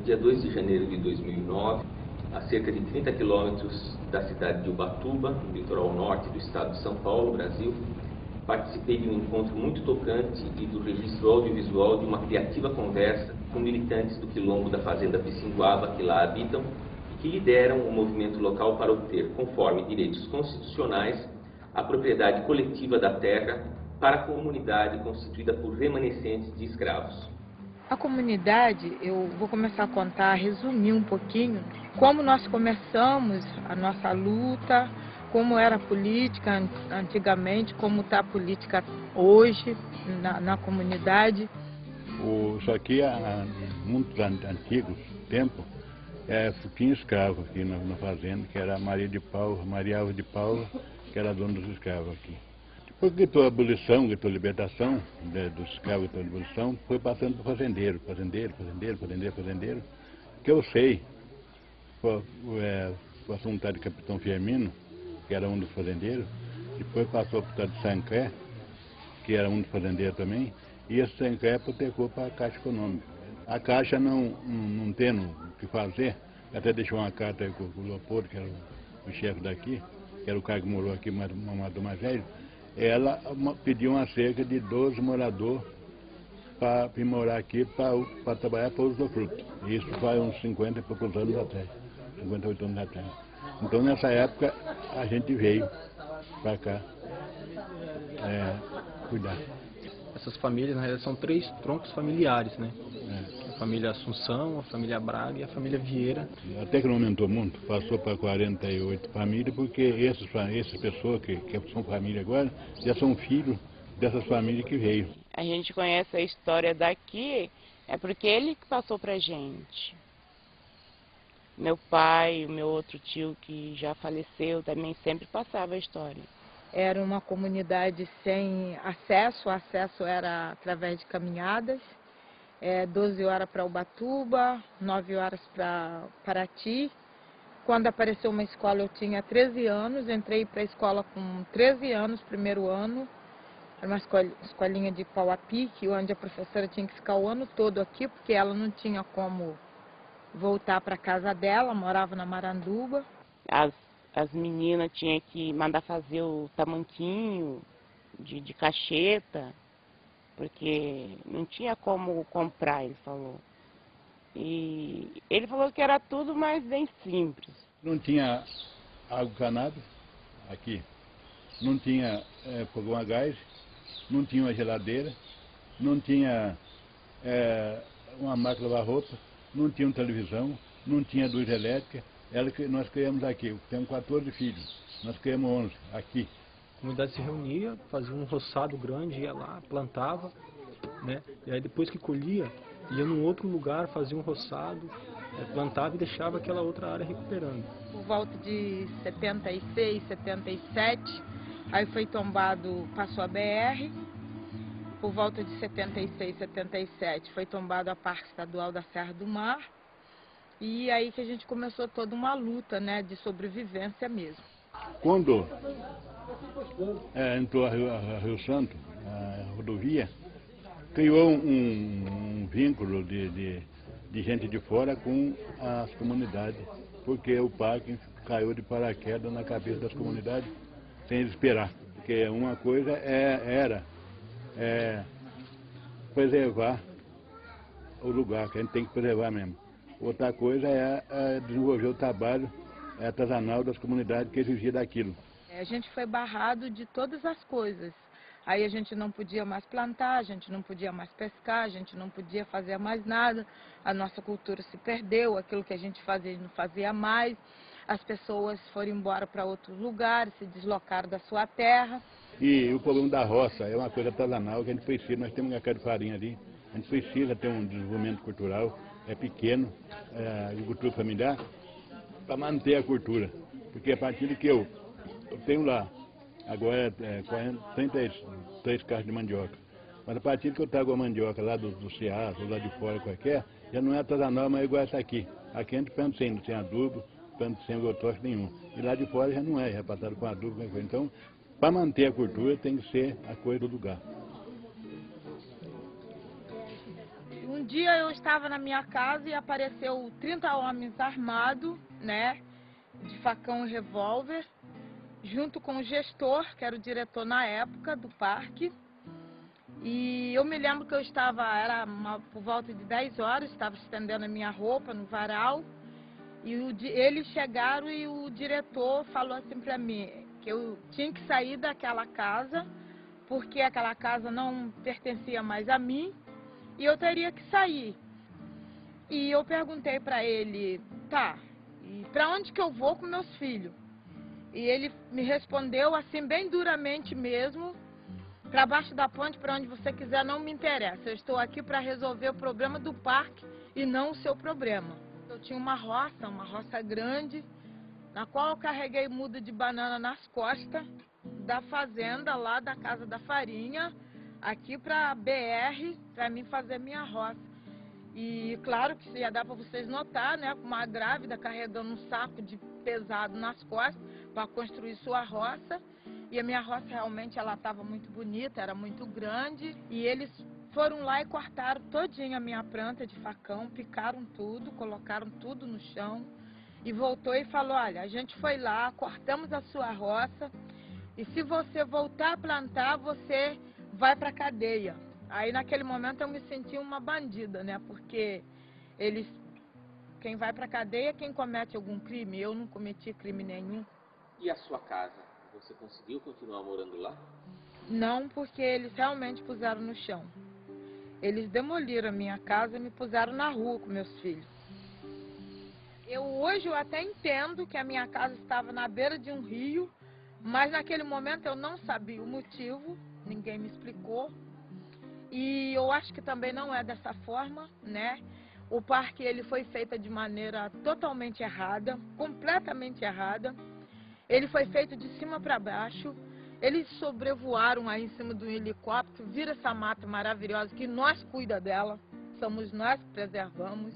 dia 2 de janeiro de 2009, a cerca de 30 quilômetros da cidade de Ubatuba, no litoral norte do estado de São Paulo, Brasil, participei de um encontro muito tocante e do registro audiovisual de uma criativa conversa com militantes do quilombo da fazenda Pissinguaba, que lá habitam, e que lideram o movimento local para obter, conforme direitos constitucionais, a propriedade coletiva da terra para a comunidade constituída por remanescentes de escravos. A comunidade, eu vou começar a contar, resumir um pouquinho como nós começamos a nossa luta, como era a política antigamente, como está a política hoje na comunidade. Isso aqui, há muitos antigos tempos, tinha escravo aqui na fazenda, que era Maria Alves de Paula, que era dona dos escravos aqui. Depois que gritou a abolição, gritou a libertação dos escravos, gritou a abolição, foi passando para fazendeiro, que eu sei, passou um tal de Capitão Firmino, que era um dos fazendeiros, depois passou para o tal de Sancré, que era um dos fazendeiros também, e esse Sancré hipotecou para a Caixa Econômica. A Caixa não tendo o que fazer, até deixou uma carta aí com o Leopoldo, que era o chefe daqui, que era o cara que morou aqui, do mais velho, ela pediu uma cerca de 12 moradores para vir morar aqui, para trabalhar para o usufruto. Isso faz uns 50 e poucos anos atrás, 58 anos atrás. Então, nessa época, a gente veio para cá cuidar. Essas famílias, na realidade, são 3 troncos familiares, né? A família Assunção, a família Braga e a família Vieira. Até que não aumentou muito, passou para 48 famílias, porque essas pessoas que são família agora, já são filhos dessas famílias que veio. A gente conhece a história daqui, é porque ele que passou pra gente. Meu pai, o meu outro tio que já faleceu, também sempre passava a história. Era uma comunidade sem acesso, o acesso era através de caminhadas, 12 horas para Ubatuba, 9 horas para Paraty. Quando apareceu uma escola eu tinha 13 anos, entrei para a escola com 13 anos, primeiro ano. Era uma escolinha de pau a pique, onde a professora tinha que ficar o ano todo aqui, porque ela não tinha como voltar para a casa dela, morava na Maranduba. As meninas tinham que mandar fazer o tamanquinho de cacheta, porque não tinha como comprar, ele falou. E ele falou que era tudo mais bem simples. Não tinha água encanada aqui, não tinha fogão a gás, não tinha uma geladeira, não tinha uma máquina de lavar roupa, não tinha uma televisão, não tinha luz elétrica. Nós criamos aqui, temos 14 filhos, nós criamos 11 aqui. A comunidade se reunia, fazia um roçado grande, ia lá, plantava, né? E aí depois que colhia, ia num outro lugar, fazia um roçado, plantava e deixava aquela outra área recuperando. Por volta de 76, 77, aí foi tombado, passou a BR. Por volta de 76, 77, foi tombado a Parque Estadual da Serra do Mar. E aí que a gente começou toda uma luta, né, de sobrevivência mesmo. Quando entrou a Rio Santo, a rodovia, criou um vínculo de gente de fora com as comunidades, porque o parque caiu de paraquedas na cabeça das comunidades sem eles esperar. Porque uma coisa era preservar o lugar, que a gente tem que preservar mesmo. Outra coisa é desenvolver o trabalho artesanal das comunidades que exigia daquilo. A gente foi barrado de todas as coisas. Aí a gente não podia mais plantar, a gente não podia mais pescar, a gente não podia fazer mais nada. A nossa cultura se perdeu, aquilo que a gente fazia não fazia mais. As pessoas foram embora para outros lugares, se deslocaram da sua terra. E o problema da roça é uma coisa artesanal que a gente precisa. Nós temos um mercado de farinha ali, a gente precisa ter um desenvolvimento cultural, pequeno, agricultura familiar, para manter a cultura. Porque a partir de que eu tenho lá, agora 33 caixas de mandioca, mas a partir de que eu trago a mandioca lá do Ceará, ou lá de fora qualquer, já não é artesanal, mas é igual essa aqui. Aqui a gente planta sem adubo, planta sem agrotóxico nenhum. E lá de fora já não é passado com adubo. Então, para manter a cultura tem que ser a coisa do lugar. dia eu estava na minha casa e apareceu 30 homens armados, né, de facão e revólver, junto com o gestor, que era o diretor na época do parque. E eu me lembro que eu estava, por volta de 10 horas, estava estendendo a minha roupa no varal. E eles chegaram e o diretor falou assim para mim que eu tinha que sair daquela casa, porque aquela casa não pertencia mais a mim e eu teria que sair. E eu perguntei para ele, tá, e para onde que eu vou com meus filhos? E ele me respondeu assim, bem duramente mesmo, para baixo da ponte, para onde você quiser, não me interessa. Eu estou aqui para resolver o problema do parque e não o seu problema. Eu tinha uma roça grande, na qual eu carreguei muda de banana nas costas da fazenda, lá da Casa da Farinha, aqui para a BR, para mim fazer minha roça. E claro que ia dar para vocês notar, né, uma grávida carregando um saco de pesado nas costas para construir sua roça. E a minha roça realmente ela estava muito bonita, era muito grande. E eles foram lá e cortaram todinha a minha planta de facão, picaram tudo, colocaram tudo no chão. E voltou e falou, olha, a gente foi lá, cortamos a sua roça. E se você voltar a plantar, você vai para a cadeia. Aí naquele momento eu me senti uma bandida, né? Porque quem vai para a cadeia é quem comete algum crime. Eu não cometi crime nenhum. E a sua casa? Você conseguiu continuar morando lá? Não, porque eles realmente puseram no chão. Eles demoliram a minha casa e me puseram na rua com meus filhos. Hoje eu até entendo que a minha casa estava na beira de um rio, mas naquele momento eu não sabia o motivo, ninguém me explicou. E eu acho que também não é dessa forma, né? O parque ele foi feito de maneira totalmente errada, completamente errada. Ele foi feito de cima para baixo. Eles sobrevoaram aí em cima do helicóptero, viram essa mata maravilhosa que nós cuida dela, somos nós que preservamos,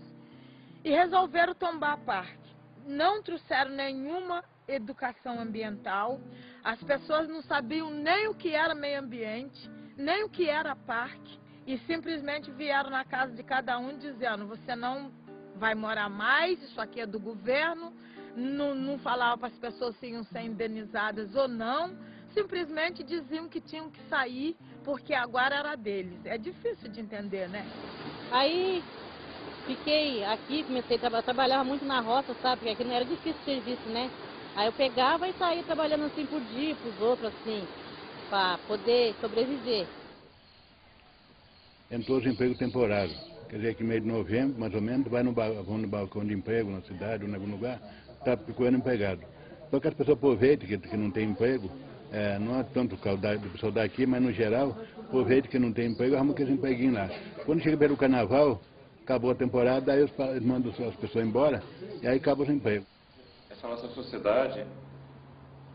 e resolveram tombar o parque. Não trouxeram nenhuma educação ambiental, as pessoas não sabiam nem o que era meio ambiente, nem o que era parque, e simplesmente vieram na casa de cada um dizendo, você não vai morar mais, isso aqui é do governo. Não falava para as pessoas se iam ser indenizadas ou não, simplesmente diziam que tinham que sair porque agora era deles. É difícil de entender, né? Aí fiquei aqui, comecei a trabalhar muito na roça, sabe? Porque aqui não era difícil serviço, né? Aí eu pegava e saía trabalhando assim por dia, pros outros assim, para poder sobreviver. Entrou os empregos temporários. Quer dizer que meio de novembro, mais ou menos, vão no balcão de emprego na cidade ou em algum lugar, está procurando empregado. Só que as pessoas aproveitam que não tem emprego, não é tanto do pessoal daqui, mas no geral, aproveitam que não tem emprego, arrumam aqueles empreguinhos lá. Quando chega pelo carnaval, acabou a temporada, aí eles mandam as pessoas embora e aí acaba os empregos. Essa nossa sociedade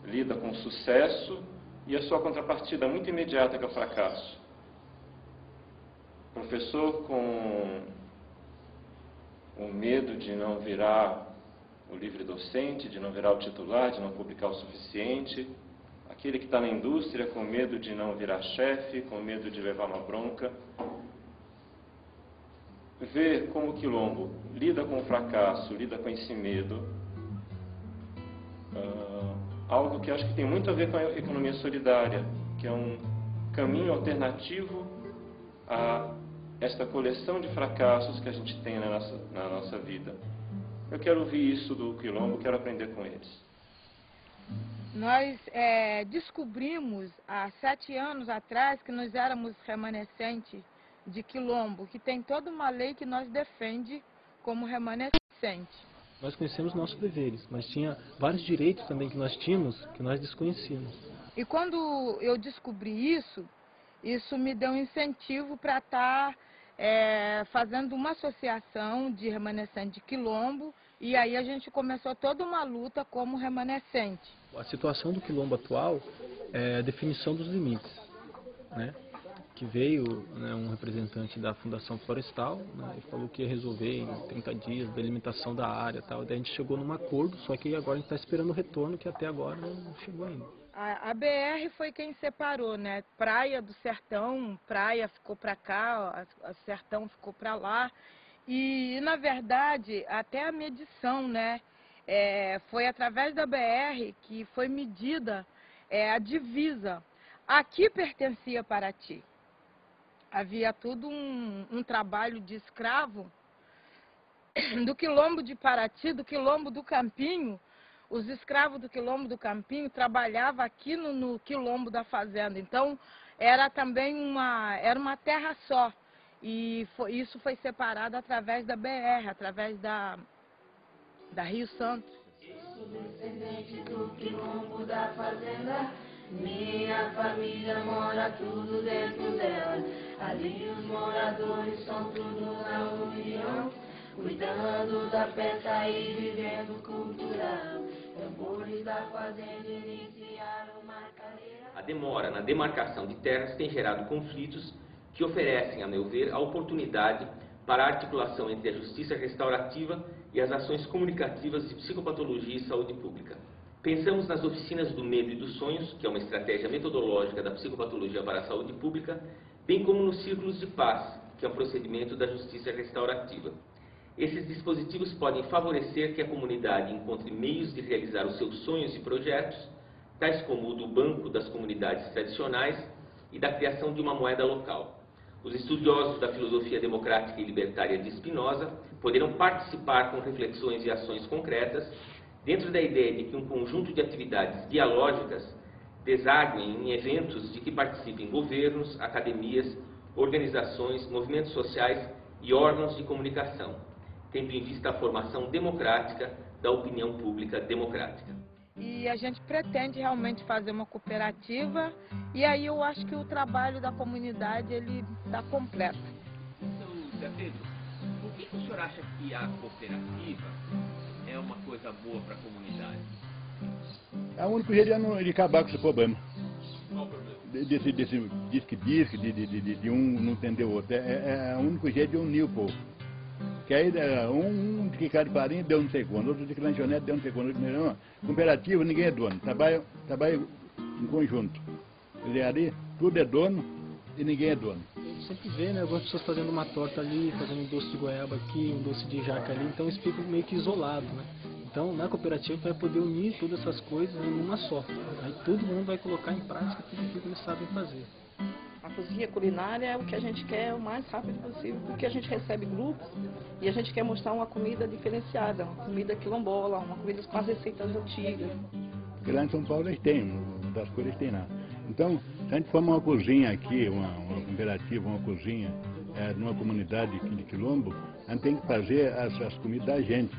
lida com o sucesso e a sua contrapartida muito imediata que é o fracasso. Professor com o medo de não virar o livre docente, de não virar o titular, de não publicar o suficiente. Aquele que está na indústria com medo de não virar chefe, com medo de levar uma bronca. Ver como o Quilombo lida com o fracasso, lida com esse medo. Algo que acho que tem muito a ver com a economia solidária, que é um caminho alternativo a esta coleção de fracassos que a gente tem na nossa vida. Eu quero ouvir isso do Quilombo, quero aprender com eles. Nós descobrimos há 7 anos atrás que nós éramos remanescente de Quilombo, que tem toda uma lei que nós defende como remanescente. Nós conhecemos nossos deveres, mas tinha vários direitos também que nós tínhamos, que nós desconhecíamos. E quando eu descobri isso me deu um incentivo para estar fazendo uma associação de remanescente de Quilombo, e aí a gente começou toda uma luta como remanescente. A situação do Quilombo atual é a definição dos limites, né? Que veio, né, um representante da Fundação Florestal, né, e falou que ia resolver em 30 dias a delimitação da área, tal. Daí a gente chegou num acordo, só que agora a gente está esperando o retorno, que até agora não chegou ainda. A BR foi quem separou, né? Praia do sertão, praia ficou para cá, o sertão ficou para lá. E, na verdade, até a medição, né? Foi através da BR que foi medida a divisa. Aqui pertencia a Paraty. Havia tudo um trabalho de escravo do quilombo de Paraty, do quilombo do Campinho. Os escravos do quilombo do Campinho trabalhavam aqui no quilombo da fazenda. Então, era também uma terra só. E isso foi separado através da BR, através da Rio Santos. Sou descendente do quilombo da fazenda, minha família mora tudo dentro dela. Ali os moradores são tudo na união, cuidando da pesca e vivendo cultural. Tambores da fazenda iniciaram uma carreira. A demora na demarcação de terras tem gerado conflitos que oferecem, a meu ver, a oportunidade para a articulação entre a justiça restaurativa e as ações comunicativas de psicopatologia e saúde pública. Pensamos nas oficinas do medo e dos sonhos, que é uma estratégia metodológica da psicopatologia para a saúde pública, bem como nos círculos de paz, que é um procedimento da justiça restaurativa. Esses dispositivos podem favorecer que a comunidade encontre meios de realizar os seus sonhos e projetos, tais como o do Banco das Comunidades Tradicionais e da criação de uma moeda local. Os estudiosos da filosofia democrática e libertária de Spinoza poderão participar com reflexões e ações concretas dentro da ideia de que um conjunto de atividades dialógicas desaguem em eventos de que participem governos, academias, organizações, movimentos sociais e órgãos de comunicação, tendo em vista a formação democrática da opinião pública democrática. E a gente pretende realmente fazer uma cooperativa, e aí eu acho que o trabalho da comunidade ele está completo. Então, Zé Pedro, por que o senhor acha que a cooperativa é uma coisa boa para a comunidade? É o único jeito de acabar com esse problema. Qual o problema? Desse disque, de um não entender o outro. É o único jeito de unir o povo. Que aí um de quicado de farinha deu não sei quanto, outro de lanchonete deu não sei quanto. Não, cooperativa ninguém é dono, trabalha em conjunto. E ali tudo é dono e ninguém é dono. Sempre vê, né, algumas pessoas fazendo uma torta ali, fazendo um doce de goiaba aqui, um doce de jaca ali, então eles ficam meio que isolados, né? Então, na cooperativa vai poder unir todas essas coisas em uma só. Aí todo mundo vai colocar em prática tudo que eles sabem fazer. A cozinha culinária é o que a gente quer o mais rápido possível, porque a gente recebe grupos e a gente quer mostrar uma comida diferenciada, uma comida quilombola, uma comida com as receitas antigas. Porque lá em São Paulo eles têm, das coisas eles têm lá. Então, se a gente forma uma cozinha aqui, uma cooperativa, uma cozinha, numa comunidade de quilombo, a gente tem que fazer as comidas da gente.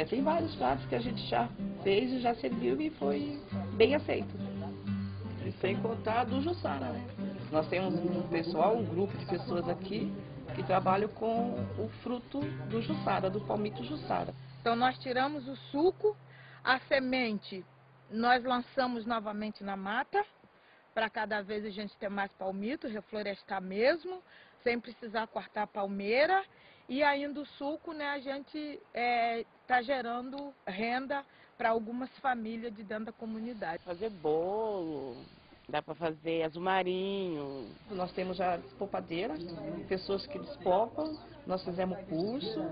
Tem vários pratos que a gente já fez e já serviu e foi bem aceito. E sem contar do Jussara, né? Nós temos um pessoal, um grupo de pessoas aqui que trabalham com o fruto do Jussara, do palmito Jussara. Então nós tiramos o suco, a semente nós lançamos novamente na mata, para cada vez a gente ter mais palmito, reflorestar mesmo, sem precisar cortar a palmeira. E ainda o suco, né, a gente está gerando renda para algumas famílias de dentro da comunidade. Fazer bolo, dá para fazer azul marinho. Nós temos já despopadeira, pessoas que despopam, nós fizemos curso,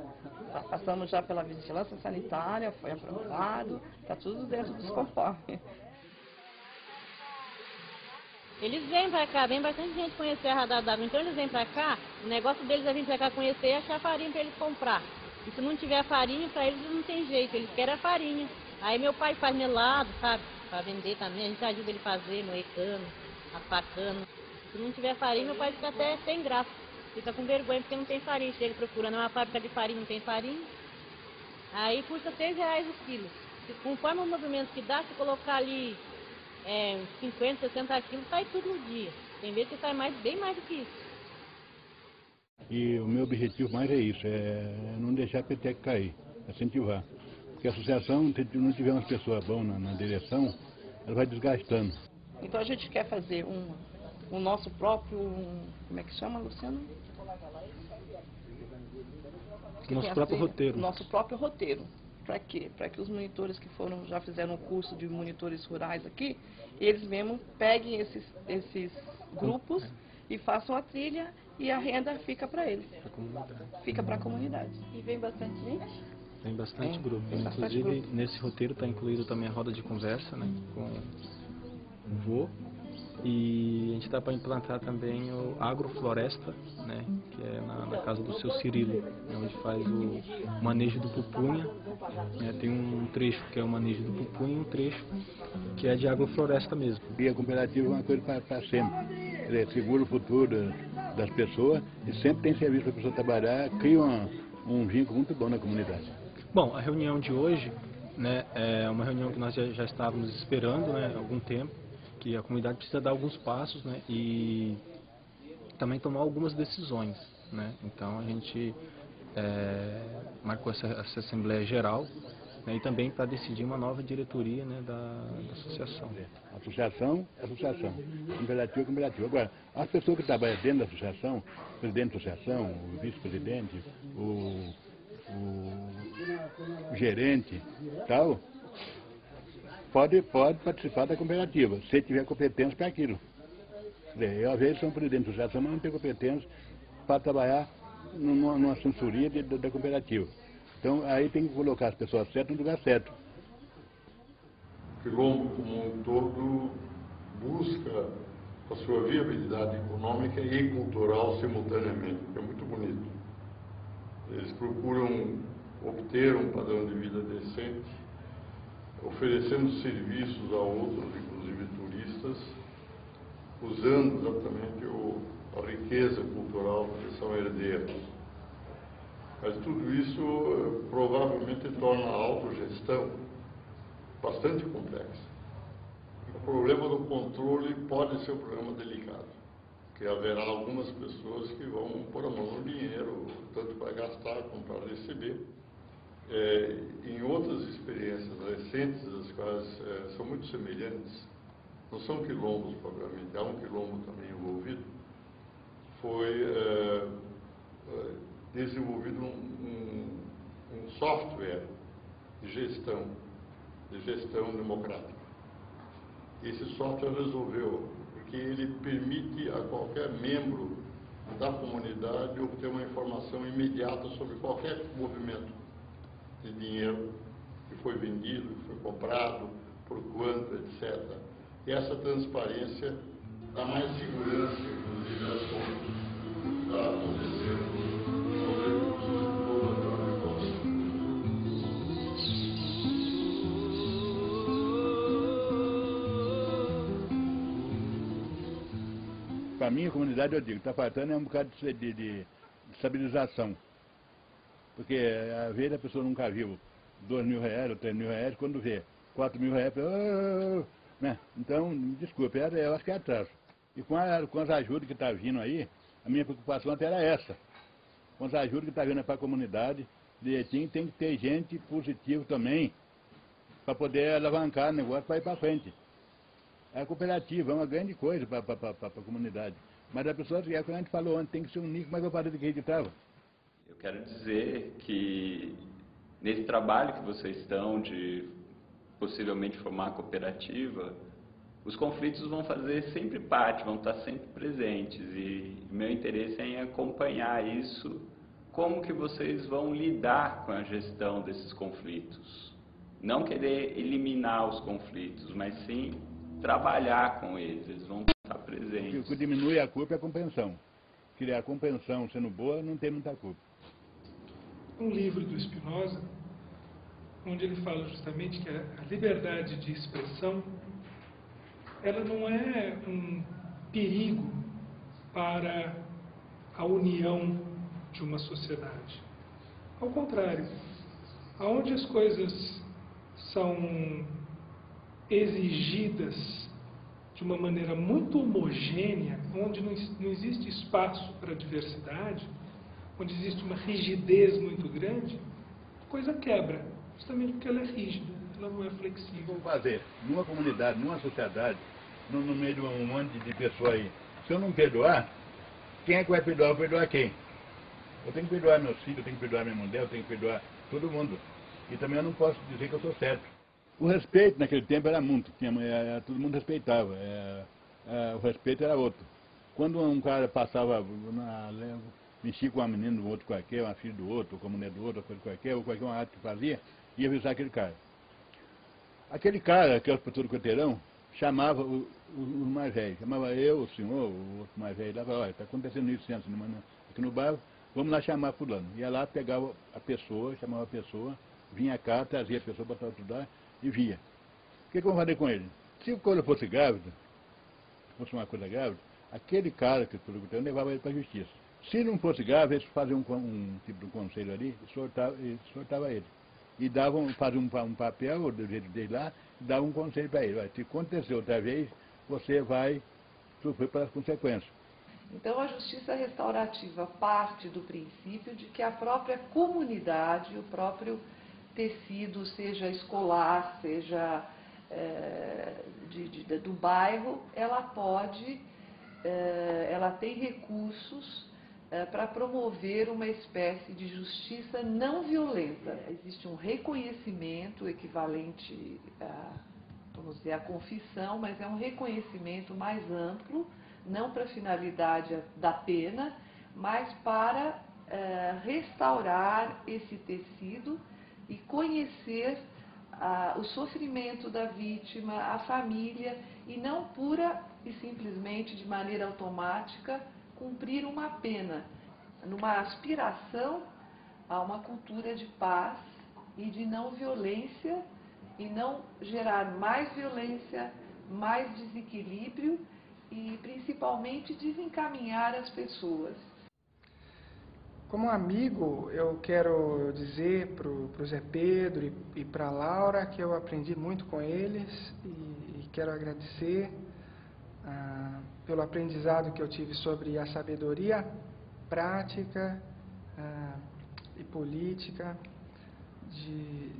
passamos já pela vigilância sanitária, foi aprovado, está tudo dentro dos conformes. Eles vêm pra cá, vem bastante gente conhecer a Radar d'Água, então eles vêm pra cá, o negócio deles é vir pra cá conhecer e achar farinha pra eles comprar. E se não tiver farinha, pra eles não tem jeito, eles querem a farinha. Aí meu pai faz melado, sabe, pra vender também, a gente ajuda ele a fazer, moer cano, raspar cano. Se não tiver farinha, meu pai fica até sem graça, fica com vergonha porque não tem farinha, chega procurando uma fábrica de farinha, não tem farinha. Aí custa R$6 o quilo. Conforme o movimento que dá, se colocar ali 50, 60 quilos, sai tudo no dia. Tem vezes que sai bem mais do que isso. E o meu objetivo mais é isso, é não deixar a peteca cair, incentivar. Porque a associação, se não tiver umas pessoas boas na direção, ela vai desgastando. Então a gente quer fazer o nosso próprio, como é que chama, Luciano? Nosso próprio roteiro. Nosso próprio roteiro. para quê? Para que os monitores que já fizeram um curso de monitores rurais aqui, eles mesmos peguem esses grupos e façam a trilha e a renda fica para eles. Fica para a comunidade. E vem bastante gente? Tem bastante grupo. Tem bastante Inclusive, grupo. nesse roteiro está incluído também a roda de conversa, né, com o vô. E a gente está para implantar também o agrofloresta, né, que é na casa do seu Cirilo, né, onde faz o manejo do pupunha. Né, tem um trecho que é o manejo do pupunha e um trecho que é de agrofloresta mesmo. E a cooperativa é uma coisa para sempre. Ele segura o futuro das pessoas e sempre tem serviço para a pessoa trabalhar, cria um vínculo muito bom na comunidade. Bom, a reunião de hoje, né, é uma reunião que nós já estávamos esperando, né, há algum tempo, que a comunidade precisa dar alguns passos, né, e também tomar algumas decisões, né. Então a gente marcou essa Assembleia Geral, né, e também para decidir uma nova diretoria, né, da associação. Associação, cooperativa. Agora, as pessoas que trabalham dentro da associação, o presidente da associação, o vice-presidente, o gerente, tal, pode participar da cooperativa, se tiver competência para aquilo. Eu, às vezes, sou um presidente da associação, mas não tenho competência para trabalhar numa assessoria da cooperativa. Então, aí tem que colocar as pessoas certas no lugar certo. O Quilombo, como um todo, busca a sua viabilidade econômica e cultural simultaneamente, que é muito bonito. Eles procuram obter um padrão de vida decente, oferecendo serviços a outros, inclusive turistas, usando exatamente a riqueza cultural que eles são herdeiros. Mas tudo isso provavelmente torna a autogestão bastante complexa. O problema do controle pode ser um problema delicado, porque haverá algumas pessoas que vão pôr a mão no dinheiro, tanto para gastar como para receber. Em outras experiências recentes, as quais são muito semelhantes, não são quilombos propriamente, há um quilombo também envolvido, foi desenvolvido um software de gestão democrática. Esse software resolveu, porque ele permite a qualquer membro da comunidade obter uma informação imediata sobre qualquer movimento de dinheiro que foi vendido, que foi comprado, por quanto, etc. E essa transparência dá mais segurança, inclusive, às contas que está acontecendo sobre recursos do povo atrás de contas. Para mim, a comunidade, eu digo, está faltando um bocado de estabilização. Porque às vezes a pessoa nunca viu R$2.000 ou R$3.000, quando vê R$4.000, né? Então, desculpe, eu acho que é atraso. E com as ajudas que está vindo aí, a minha preocupação até era essa. Com as ajudas que está vindo para a comunidade, direitinho, tem que ter gente positiva também, para poder alavancar o negócio para ir para frente. A cooperativa é uma grande coisa para a comunidade. Mas a pessoa, como a gente falou ontem, tem que se unir, como é que eu parei de acreditar? Eu quero dizer que nesse trabalho que vocês estão de possivelmente formar a cooperativa, os conflitos vão fazer sempre parte, vão estar sempre presentes, e meu interesse é em acompanhar isso, como que vocês vão lidar com a gestão desses conflitos. Não querer eliminar os conflitos, mas sim trabalhar com eles, eles vão estar presentes. O que diminui a culpa é a compreensão. Se a compreensão sendo boa, não tem muita culpa. Um livro do Spinoza, onde ele fala justamente que a liberdade de expressão, ela não é um perigo para a união de uma sociedade. Ao contrário, aonde as coisas são exigidas de uma maneira muito homogênea, onde não existe espaço para diversidade, onde existe uma rigidez muito grande, a coisa quebra, justamente porque ela é rígida, ela não é flexível. Vamos fazer, numa comunidade, numa sociedade, no meio de um monte de pessoas aí, se eu não perdoar, quem é que vai perdoar? Eu vou perdoar quem? Eu tenho que perdoar meus filhos, eu tenho que perdoar minha mulher, eu tenho que perdoar todo mundo. E também eu não posso dizer que eu estou certo. O respeito naquele tempo era muito, todo mundo respeitava, o respeito era outro. Quando um cara passava, mexia com uma menina do outro qualquer, uma filha do outro, ou com a mulher do outro, coisa qualquer, ou qualquer ato que fazia, ia avisar aquele cara. Aquele cara, aquele pastor do quarteirão, chamava os mais velhos, chamava eu, o senhor, o outro mais velho, lá, falava, olha, está acontecendo isso aqui no bairro, vamos lá chamar fulano. Ia lá, pegava a pessoa, chamava a pessoa, vinha cá, trazia a pessoa para estudar e via. O que eu vou fazer com ele? Se a coisa fosse grávida, fosse uma coisa grávida, aquele cara que foi lutando levava ele para a justiça. Se não fosse grave, eles faziam um tipo de conselho ali e sortava ele. E faziam um papel do jeito dele lá, e davam um conselho para ele. Se acontecer outra vez, você vai sofrer pelas consequências. Então, a justiça restaurativa parte do princípio de que a própria comunidade, o próprio tecido, seja escolar, seja do bairro, ela tem recursos para promover uma espécie de justiça não violenta. Existe um reconhecimento equivalente vamos dizer, à confissão, mas é um reconhecimento mais amplo, não para a finalidade da pena, mas para restaurar esse tecido e conhecer o sofrimento da vítima, a família, e não pura e simplesmente de maneira automática cumprir uma pena, numa aspiração a uma cultura de paz e de não violência, e não gerar mais violência, mais desequilíbrio e principalmente desencaminhar as pessoas. Como amigo, eu quero dizer para o Zé Pedro e para a Laura que eu aprendi muito com eles e quero agradecer pelo aprendizado que eu tive sobre a sabedoria prática e política,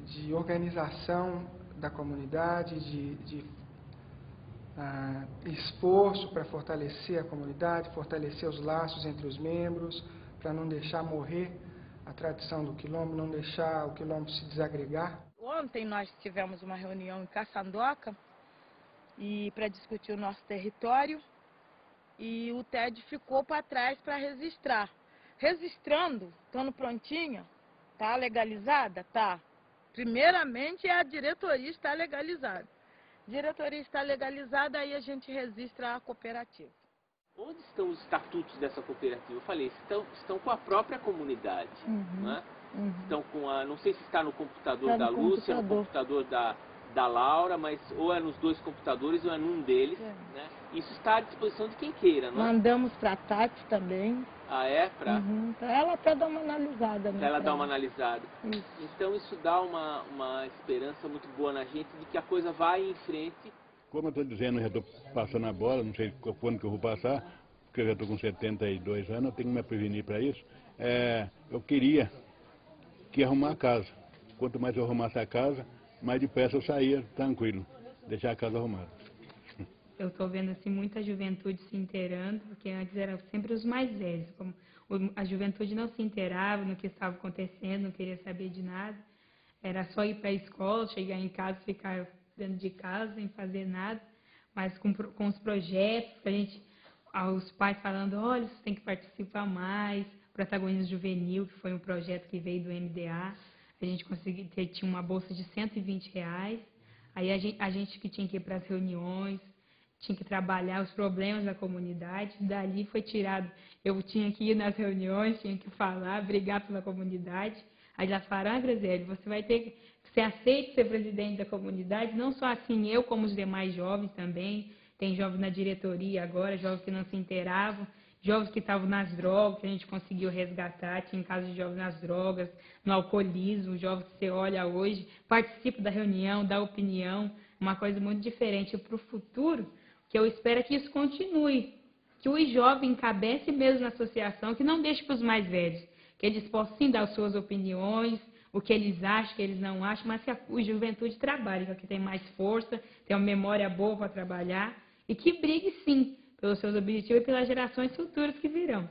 de organização da comunidade, de esforço para fortalecer a comunidade, fortalecer os laços entre os membros, para não deixar morrer a tradição do quilombo, não deixar o quilombo se desagregar. Ontem nós tivemos uma reunião em Caçandoca para discutir o nosso território, e o TED ficou para trás para registrar. Registrando, estando prontinha, está legalizada? Tá. Primeiramente a diretoria está legalizada. Diretoria está legalizada, aí a gente registra a cooperativa. Onde estão os estatutos dessa cooperativa? Eu falei, estão com a própria comunidade. Né? Estão com não sei se está no computador da Lúcia, no computador da Laura, mas ou é nos dois computadores ou é num deles. Né? Isso está à disposição de quem queira, não é? Mandamos para a Tati também. Ah, é? Para ela até dar uma analisada. Para ela dar uma analisada. Isso. Então isso dá uma esperança muito boa na gente de que a coisa vai em frente. Como eu estou dizendo, eu já estou passando a bola, não sei quando que eu vou passar, porque eu já estou com 72 anos, eu tenho que me prevenir para isso. Eu queria arrumar a casa. Quanto mais eu arrumasse a casa, mais depressa eu saía tranquilo, deixar a casa arrumada. Eu estou vendo assim, muita juventude se inteirando, porque antes eram sempre os mais velhos. Como a juventude não se inteirava no que estava acontecendo, não queria saber de nada. Era só ir para a escola, chegar em casa, ficar dentro de casa, sem fazer nada. Mas com os projetos, os pais falando, olha, você tem que participar mais. Protagonismo Juvenil, que foi um projeto que veio do MDA. A gente tinha uma bolsa de R$120. Aí a gente que tinha que ir para as reuniões, tinha que trabalhar os problemas da comunidade. Dali foi tirado, eu tinha que ir nas reuniões, tinha que falar, brigar pela comunidade. Aí já falaram, Graziele, você vai ter que ser aceito ser presidente da comunidade, não só assim eu, como os demais jovens também. Tem jovens na diretoria agora, jovens que não se inteiravam, jovens que estavam nas drogas, que a gente conseguiu resgatar. Tinha casos de jovens nas drogas, no alcoolismo, jovens que você olha hoje, participa da reunião, dá opinião, uma coisa muito diferente para o futuro, que eu espero que isso continue, que o jovem encabece mesmo na associação, que não deixe para os mais velhos, que eles possam sim dar as suas opiniões, o que eles acham, o que eles não acham, mas que a juventude trabalhe, que tem mais força, tem uma memória boa para trabalhar, e que brigue sim pelos seus objetivos e pelas gerações futuras que virão.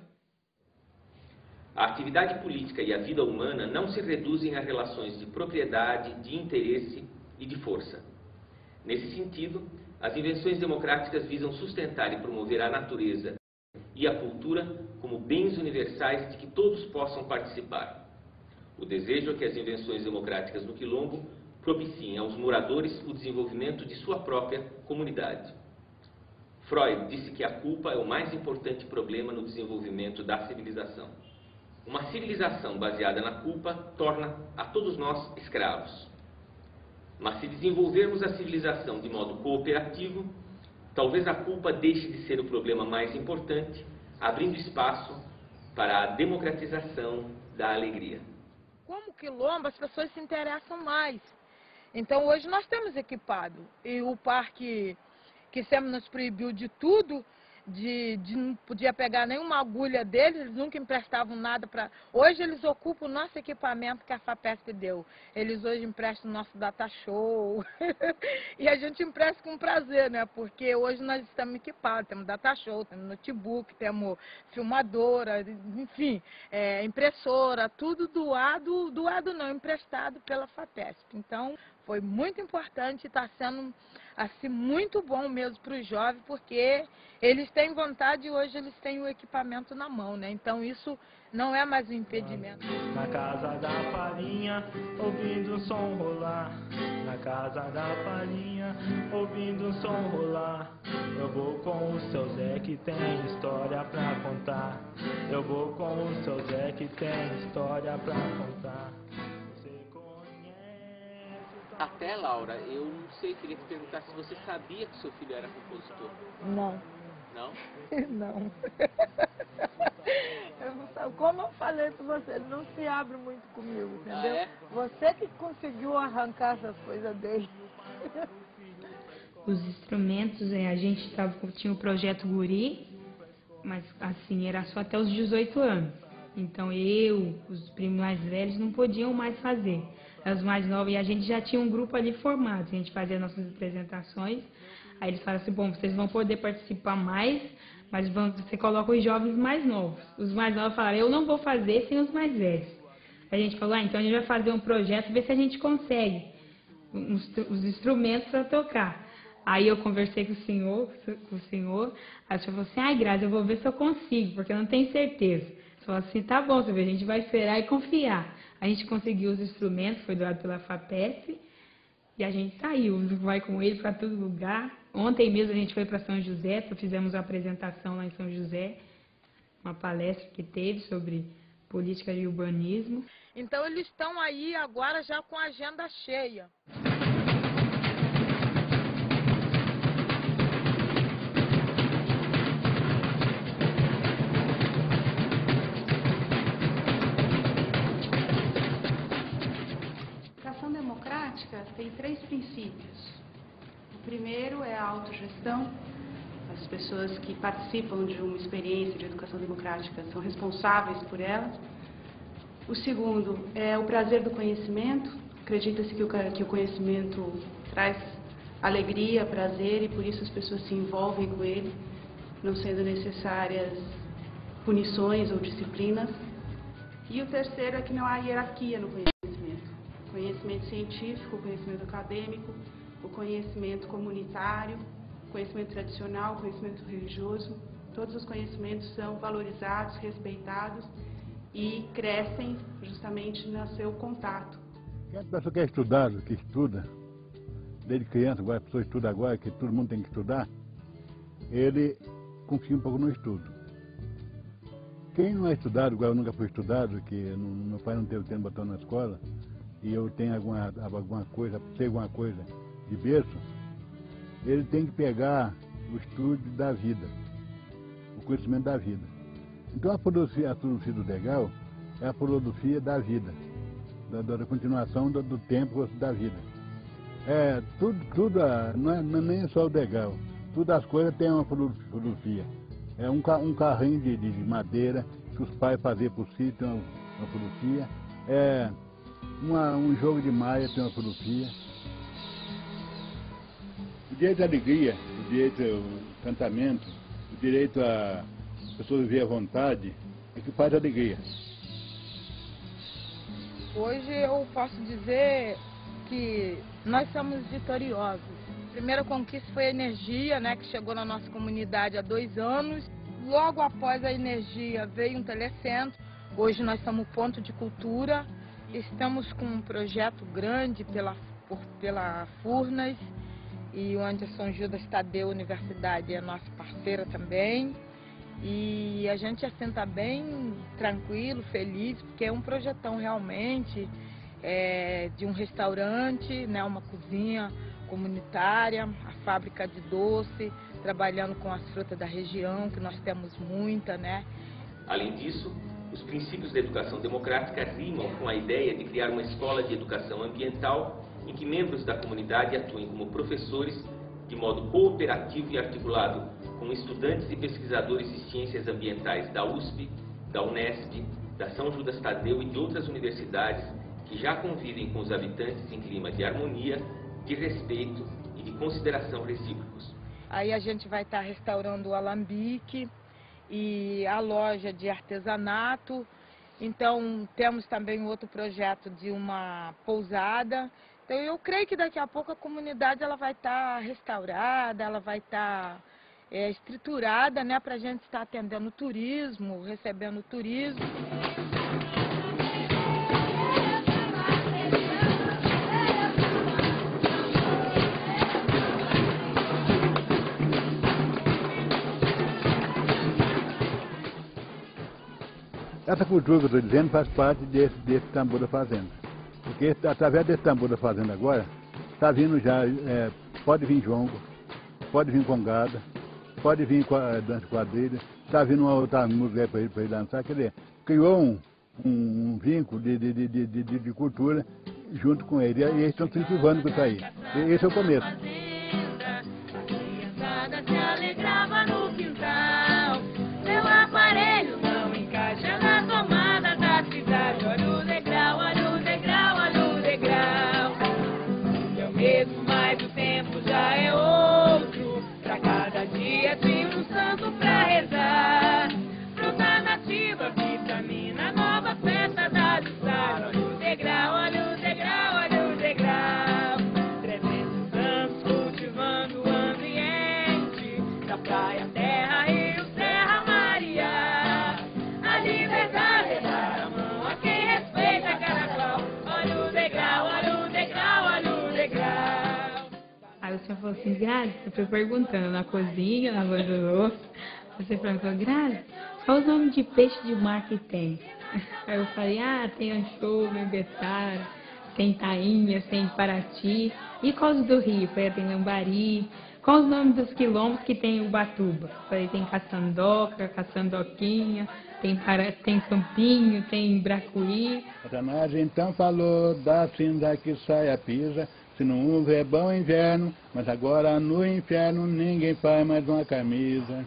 A atividade política e a vida humana não se reduzem a relações de propriedade, de interesse e de força. Nesse sentido, as invenções democráticas visam sustentar e promover a natureza e a cultura como bens universais de que todos possam participar. O desejo é que as invenções democráticas no Quilombo propiciem aos moradores o desenvolvimento de sua própria comunidade. Freud disse que a culpa é o mais importante problema no desenvolvimento da civilização. Uma civilização baseada na culpa torna a todos nós escravos. Mas se desenvolvermos a civilização de modo cooperativo, talvez a culpa deixe de ser o problema mais importante, abrindo espaço para a democratização da alegria. Como Quilombo, as pessoas se interessam mais. Então hoje nós temos equipado. E o parque que sempre nos proibiu de tudo, não podia pegar nenhuma agulha deles, eles nunca emprestavam nada para... Hoje eles ocupam o nosso equipamento que a FAPESP deu. Eles hoje emprestam o nosso data show. E a gente empresta com prazer, né? Porque hoje nós estamos equipados, temos data show, temos notebook, temos filmadora, enfim, impressora, tudo doado não, emprestado pela FAPESP. Então, foi muito importante e está sendo assim, muito bom mesmo para os jovens, porque eles têm vontade e hoje eles têm o equipamento na mão, né? Então isso não é mais um impedimento. Na casa da farinha, ouvindo o som rolar. Na casa da farinha, ouvindo o som rolar. Eu vou com o seu Zé que tem história pra contar. Eu vou com o seu Zé que tem história pra contar. Até, Laura, eu não sei, queria te perguntar se você sabia que seu filho era compositor. Não. Não? Não. Eu não sei. Como eu falei pra você, ele não se abre muito comigo, entendeu? Ah, é? Você que conseguiu arrancar essas coisas dele. Os instrumentos, a gente tinha o projeto Guri, mas assim, era só até os 18 anos. Então os primos mais velhos não podiam mais fazer. Os mais novos, e a gente já tinha um grupo ali formado, a gente fazia nossas apresentações, aí eles falaram assim, bom, vocês vão poder participar mais, mas você coloca os jovens mais novos. Os mais novos falaram, eu não vou fazer sem os mais velhos. A gente falou, então a gente vai fazer um projeto, ver se a gente consegue os instrumentos para tocar. Aí eu conversei com o senhor, aí o senhor falou assim, ai Grazi, eu vou ver se eu consigo, porque eu não tenho certeza. Ele falou assim, tá bom, a gente vai esperar e confiar. A gente conseguiu os instrumentos, foi doado pela FAPESP, e a gente saiu, vai com ele para todo lugar. Ontem mesmo a gente foi para São José, fizemos uma apresentação lá em São José, uma palestra que teve sobre política de urbanismo. Então eles estão aí agora já com a agenda cheia. Tem 3 princípios. O primeiro é a autogestão. As pessoas que participam de uma experiência de educação democrática são responsáveis por ela. O segundo é o prazer do conhecimento. Acredita-se que o conhecimento traz alegria, prazer, e por isso as pessoas se envolvem com ele, não sendo necessárias punições ou disciplinas. E o terceiro é que não há hierarquia no conhecimento. Conhecimento científico, conhecimento acadêmico, o conhecimento comunitário, conhecimento tradicional, conhecimento religioso, todos os conhecimentos são valorizados, respeitados e crescem justamente no seu contato. A pessoa que é estudado, que estuda, desde criança, agora a pessoa estuda agora, que todo mundo tem que estudar, ele confia um pouco no estudo. Quem não é estudado, igual eu nunca fui estudado, que meu pai não teve tempo de botar na escola, e eu tenho alguma coisa, sei alguma coisa de berço, ele tem que pegar o estudo da vida, o conhecimento da vida. Então a filosofia do legal é a filosofia da vida, da continuação do tempo da vida. Tudo não é nem só o legal, todas as coisas têm uma filosofia. É um carrinho de madeira que os pais faziam por si, tem uma filosofia. Um jogo de maia tem uma filosofia. O direito à alegria, o direito ao cantamento, o direito a pessoas viver à vontade, é que faz alegria. Hoje eu posso dizer que nós somos vitoriosos. A primeira conquista foi a energia, né, que chegou na nossa comunidade há 2 anos. Logo após a energia veio um telecentro. Hoje nós somos ponto de cultura. Estamos com um projeto grande pela Furnas, e o Anderson Judas Tadeu Universidade é nossa parceira também. E a gente assim está bem tranquilo, feliz, porque é um projetão realmente de um restaurante, né, uma cozinha comunitária, a fábrica de doce, trabalhando com as frutas da região, que nós temos muita, né? Além disso, os princípios da educação democrática rimam com a ideia de criar uma escola de educação ambiental em que membros da comunidade atuem como professores de modo cooperativo e articulado com estudantes e pesquisadores de ciências ambientais da USP, da Unesp, da São Judas Tadeu e de outras universidades que já convivem com os habitantes em clima de harmonia, de respeito e de consideração recíprocos. Aí a gente vai estar restaurando o alambique e a loja de artesanato. Então temos também outro projeto de uma pousada. Então eu creio que daqui a pouco a comunidade ela vai estar restaurada, ela vai estar estruturada, né, para a gente estar atendendo o turismo, recebendo o turismo. Essa cultura que eu estou dizendo faz parte desse tambor da fazenda. Porque através desse tambor da fazenda agora, está vindo já, pode vir jongo, pode vir congada, pode vir dança quadrilha, está vindo uma outra música para ele dançar. Quer dizer, criou um vínculo de cultura junto com ele. E eles estão se incentivando com isso aí. E esse é o começo. Se alegrava no quintal, meu aparelho não encaixa na tomada da cidade. Olha o degrau, olha o degrau, olha o degrau. É o mesmo, mas o tempo já é outro. Pra cada dia tem um santo pra rezar. Fruta nativa, vitamina nova, festa da justiça. Olha o degrau, olha o degrau, olha o degrau. 300 anos cultivando o ambiente, da praia, terra, rio, serra, Maria. A liberdade é dar a mão a quem respeita cada qual. Olha o degrau, olha o degrau, olha o degrau. Aí o senhor falou assim, Grazi, você foi perguntando na cozinha, lavando louça. Você perguntou, Grazi, qual os nomes de peixe de mar que tem? Aí eu falei, tem anchova, embetara, tem tainha, tem paraty. E qual os do rio? Eu falei, tem lambari. Qual os nomes dos quilombos que tem Ubatuba? Eu falei, tem caçandoca, caçandoquinha, tem campinho, tem bracuí. Satanás então falou, da cinza que sai a pisa, se não houver bom inverno, mas agora no inferno ninguém faz mais uma camisa.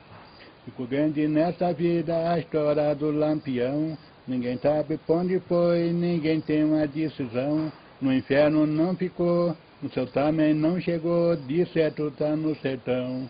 Ficou grande nessa vida a história do Lampião, ninguém sabe pra onde foi, ninguém tem uma decisão. No inferno não ficou, no céu também não chegou, de certo tá no sertão.